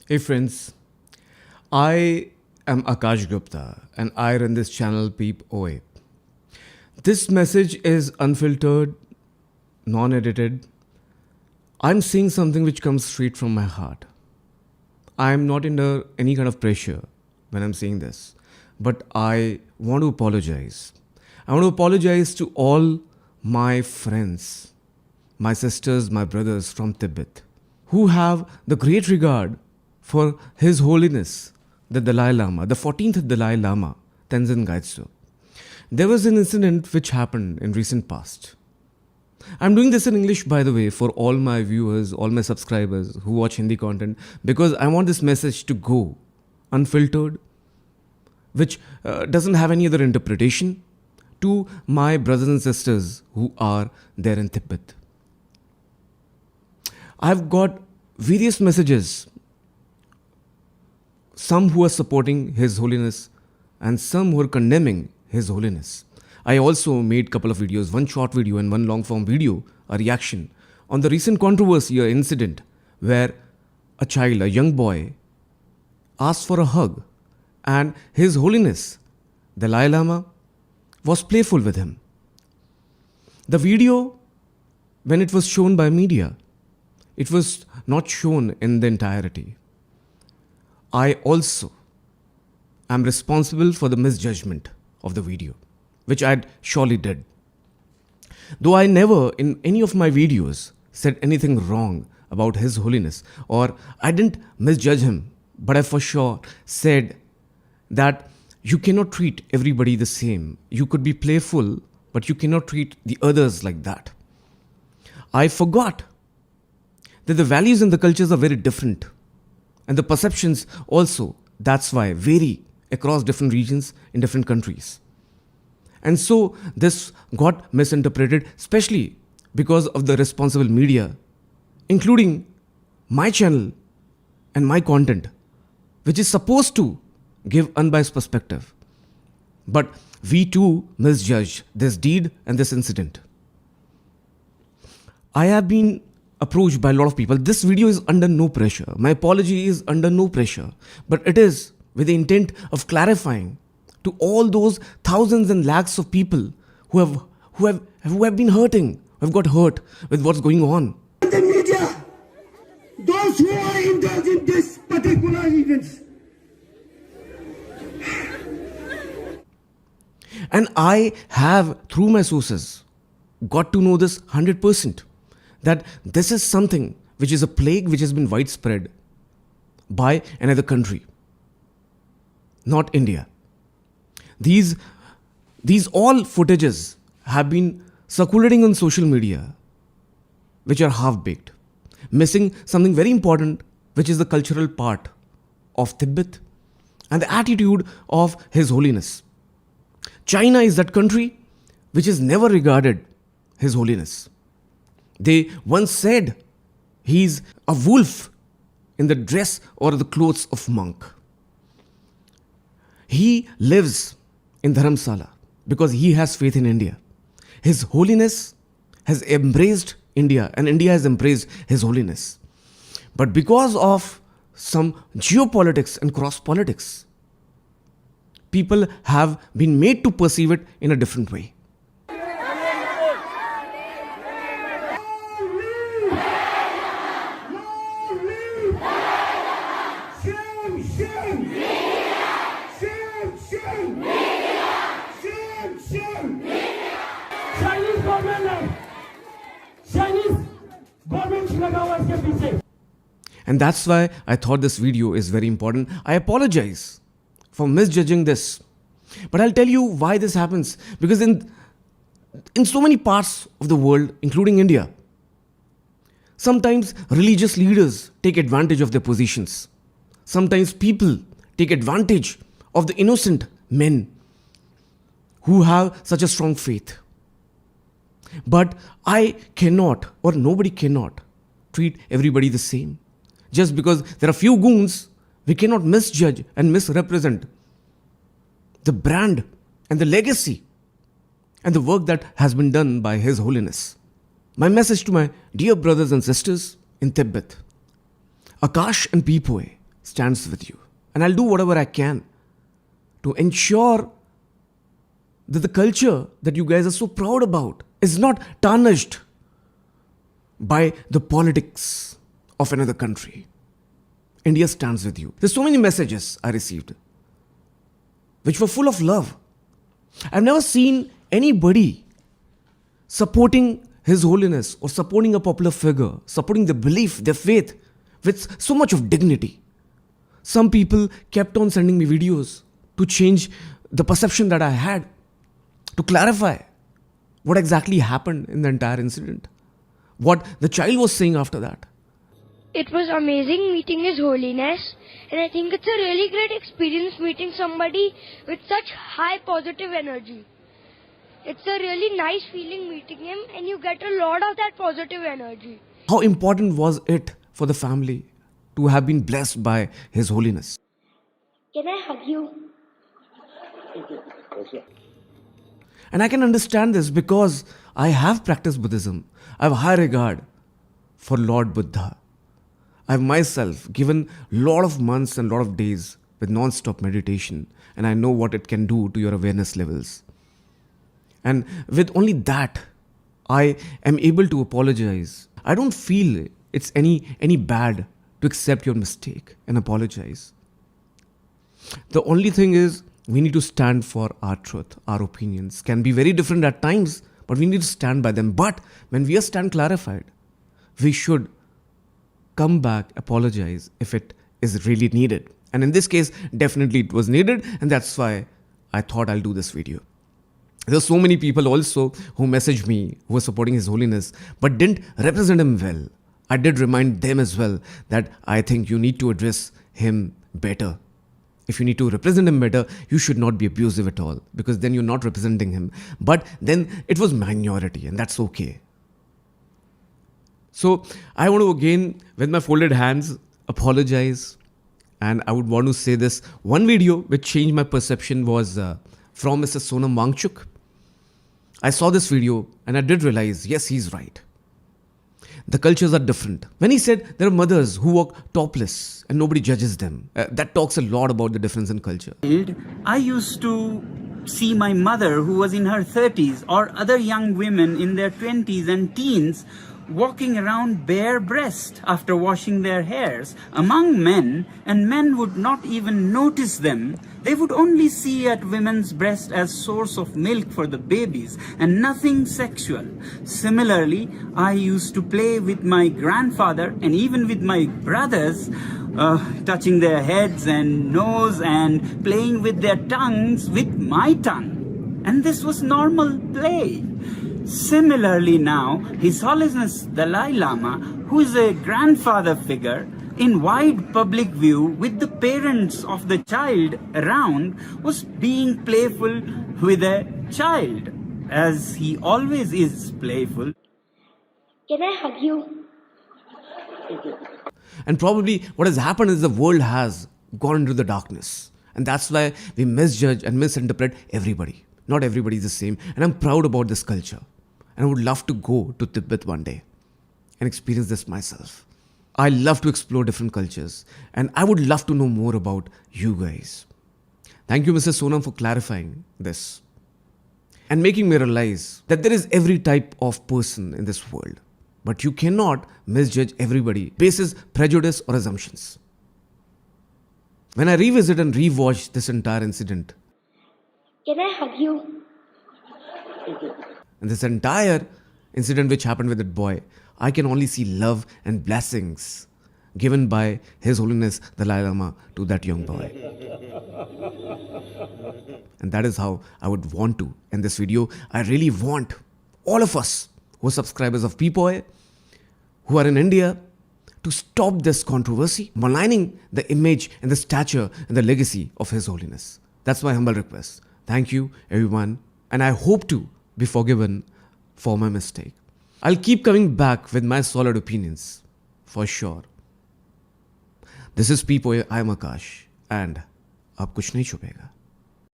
Hey friends, I am Akash Gupta and I run this channel Peep OA. This message is unfiltered, non edited. I'm saying something which comes straight from my heart. I'm not under any kind of pressure when I'm saying this, but I want to apologize. I want to apologize to all my friends, my sisters, my brothers from Tibet, who have the great regard for His Holiness, the Dalai Lama, the 14th Dalai Lama, Tenzin Gyatso. There was an incident which happened in recent past. I'm doing this in English, by the way, for all my viewers, all my subscribers who watch Hindi content, because I want this message to go unfiltered, which doesn't have any other interpretation, to my brothers and sisters who are there in Tibet. I've got various messages, some who are supporting His Holiness and some who are condemning His Holiness. I also made a couple of videos, one short video and one long form video, a reaction on the recent controversy or incident where a child, a young boy, asked for a hug and His Holiness, Dalai Lama, was playful with him. The video, when it was shown by media, it was not shown in the entirety. I also am responsible for the misjudgment of the video, which I surely did. Though I never in any of my videos said anything wrong about His Holiness, or I didn't misjudge him, but I for sure said that you cannot treat everybody the same. You could be playful, but you cannot treat the others like that. I forgot that the values and the cultures are very different. And the perceptions also, that's why, vary across different regions in different countries. And so this got misinterpreted, especially because of the responsible media, including my channel and my content, which is supposed to give unbiased perspective. But we too misjudged this deed and this incident. I have been approached by a lot of people. This video is under no pressure. My apology is under no pressure, but it is with the intent of clarifying to all those thousands and lakhs of people who have been hurting, who have got hurt with what's going on. The media, those who are indulged in this particular events. And I have, through my sources, got to know this 100%, that this is something which is a plague which has been widespread by another country, not India. These all footages have been circulating on social media, which are half-baked, missing something very important, which is the cultural part of Tibet and the attitude of His Holiness. China is that country which has never regarded His Holiness. They once said he's a wolf in the dress or the clothes of monk. He lives in Dharamsala because he has faith in India. His Holiness has embraced India and India has embraced His Holiness. But because of some geopolitics and cross politics, people have been made to perceive it in a different way. And that's why I thought this video is very important. I apologize for misjudging this. But I'll tell you why this happens. Because in so many parts of the world, including India, sometimes religious leaders take advantage of their positions. Sometimes people take advantage of the innocent men who have such a strong faith. But I cannot, or nobody cannot, treat everybody the same. Just because there are few goons, we cannot misjudge and misrepresent the brand and the legacy and the work that has been done by His Holiness. My message to my dear brothers and sisters in Tibet, Akash and Peepoe, stands with you. And I'll do whatever I can to ensure that the culture that you guys are so proud about is not tarnished by the politics of another country. India stands with you. There's so many messages I received which were full of love. I've never seen anybody supporting His Holiness or supporting a popular figure, supporting their belief, their faith with so much of dignity. Some people kept on sending me videos to change the perception that I had, to clarify what exactly happened in the entire incident, what the child was saying after that. It was amazing meeting His Holiness, and I think it's a really great experience meeting somebody with such high positive energy. It's a really nice feeling meeting him, and you get a lot of that positive energy. How important was it for the family to have been blessed by His Holiness? Can I hug you? And I can understand this because I have practiced Buddhism. I have high regard for Lord Buddha. I have myself given a lot of months and a lot of days with non-stop meditation, and I know what it can do to your awareness levels. And with only that, I am able to apologize. I don't feel it's any bad to accept your mistake and apologize. The only thing is, we need to stand for our truth. Our opinions can be very different at times, but we need to stand by them. But when we stand clarified, we should come back, apologize if it is really needed. And in this case, definitely it was needed, and that's why I thought I'll do this video. There are so many people also who messaged me, who were supporting His Holiness, but didn't represent him well. I did remind them as well that I think you need to address him better. If you need to represent him better, you should not be abusive at all, because then you're not representing him. But then it was minority, and that's okay. So I want to again, with my folded hands, apologize. And I would want to say this. One video which changed my perception was from Mr. Sonam Wangchuk. I saw this video and I did realize, yes, he's right. The cultures are different. When he said there are mothers who walk topless and nobody judges them, that talks a lot about the difference in culture. I used to see my mother, who was in her 30s, or other young women in their 20s and teens walking around bare-breast after washing their hairs among men, and men would not even notice them. They would only see at women's breast as source of milk for the babies and nothing sexual. Similarly, I used to play with my grandfather and even with my brothers, touching their heads and nose and playing with their tongues with my tongue. And this was normal play. Similarly now, His Holiness Dalai Lama, who is a grandfather figure, in wide public view with the parents of the child around, was being playful with a child, as he always is playful. Can I hug you? And probably what has happened is the world has gone into the darkness. And that's why we misjudge and misinterpret everybody. Not everybody is the same. And I'm proud about this culture. And I would love to go to Tibet one day and experience this myself. I love to explore different cultures. And I would love to know more about you guys. Thank you, Mr. Sonam, for clarifying this. And making me realize that there is every type of person in this world. But you cannot misjudge everybody basis prejudice or assumptions. When I revisit and rewatch this entire incident, Can I hug you? and this entire incident which happened with that boy, I can only see love and blessings given by His Holiness Dalai Lama to that young boy. And that is how I would want to end this video. I really want all of us who are subscribers of Peepoy, who are in India, to stop this controversy, maligning the image and the stature and the legacy of His Holiness. That's my humble request. Thank you, everyone. And I hope to be forgiven for my mistake. I'll keep coming back with my solid opinions, for sure. This is Peepoy, I am Akash, and ab kuch nahi chupega.